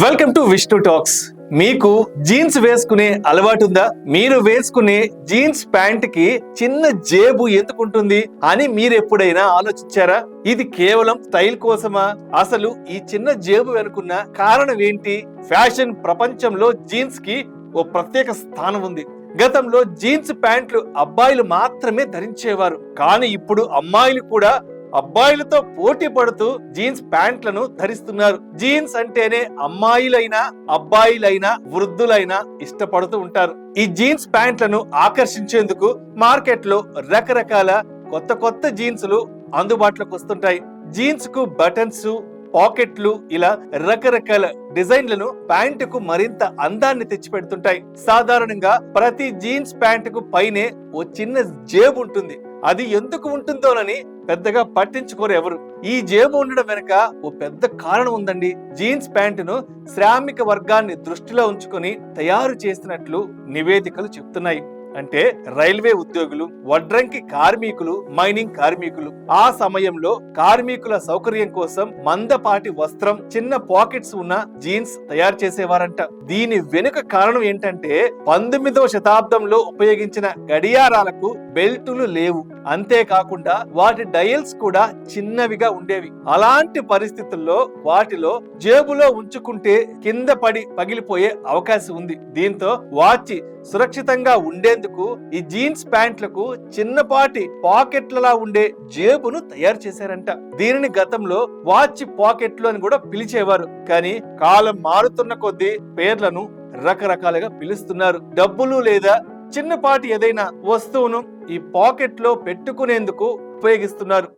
Welcome to Vishnu talks. మీకు jeans వేసుకునే అలవాటు ఉందా? మీరు వేసుకునే జీన్స్ ప్యాంట్ కి చిన్న జేబు ఎందుకుంటుంది అని మీరు ఎప్పుడైనా ఆలోచించారా? ఇది కేవలం స్టైల్ కోసమా? అసలు ఈ చిన్న జేబు వెనుకున్న కారణం ఏంటి? ఫ్యాషన్ ప్రపంచంలో జీన్స్ కి ఓ ప్రత్యేక స్థానం ఉంది. గతంలో జీన్స్ ప్యాంట్లు అబ్బాయిలు మాత్రమే ధరించేవారు, కానీ ఇప్పుడు అమ్మాయిలు కూడా అబ్బాయిలతో పోటీ పడుతూ జీన్స్ ప్యాంట్లను ధరిస్తున్నారు. జీన్స్ అంటేనే అమ్మాయిలైనా అబ్బాయిలైనా వృద్ధులైనా ఇష్టపడుతూ ఉంటారు. ఈ జీన్స్ ప్యాంట్లను ఆకర్షించేందుకు మార్కెట్ లో రకరకాల కొత్త జీన్స్లు అందుబాటులోకి వస్తుంటాయి. జీన్స్ కు బటన్స్, పాకెట్లు, ఇలా రకరకాల డిజైన్లను ప్యాంటుకు మరింత అందాన్ని తెచ్చి పెడుతుంటాయి. సాధారణంగా ప్రతి జీన్స్ ప్యాంటుకు పైనే ఓ చిన్న జేబు ఉంటుంది. అది ఎందుకు ఉంటుందోనని పెద్దగా పట్టించుకోరు ఎవరు. ఈ జేబు ఉండడం వెనుక ఓ పెద్ద కారణం ఉందండి. జీన్స్ ప్యాంటును శ్రామిక వర్గాన్ని దృష్టిలో ఉంచుకొని తయారు చేసినట్లు నివేదికలు చెప్తున్నాయి. అంటే రైల్వే ఉద్యోగులు, వడ్రంకి కార్మికులు, మైనింగ్ కార్మికులు ఆ సమయంలో కార్మికుల సౌకర్యం కోసం మందపాటి వస్త్రం, చిన్న పాకెట్స్ ఉన్న జీన్స్ తయారు చేసేవారంట. దీని వెనుక కారణం ఏంటంటే 19వ శతాబ్దంలో ఉపయోగించిన గడియారాలకు బెల్టులు లేవు. అంతేకాకుండా వాటి డయల్స్ కూడా చిన్నవిగా ఉండేవి. అలాంటి పరిస్థితుల్లో వాటిలో జేబులో ఉంచుకుంటే కింద పడి పగిలిపోయే అవకాశం ఉంది. దీంతో వాచ్ సురక్షితంగా ఉండేందుకు ఈ జీన్స్ ప్యాంట్లకు చిన్నపాటి పాకెట్లలా ఉండే జేబును తయారు చేశారంట. దీనిని గతంలో వాచ్ పాకెట్లు అని కూడా పిలిచేవారు, కానీ కాలం మారుతున్న కొద్దీ పేర్లను రకరకాలుగా పిలుస్తున్నారు. డబ్బులు లేదా చిన్నపాటి ఏదైనా వస్తువును ఈ పాకెట్ లో పెట్టుకునేందుకు ఉపయోగిస్తున్నారు.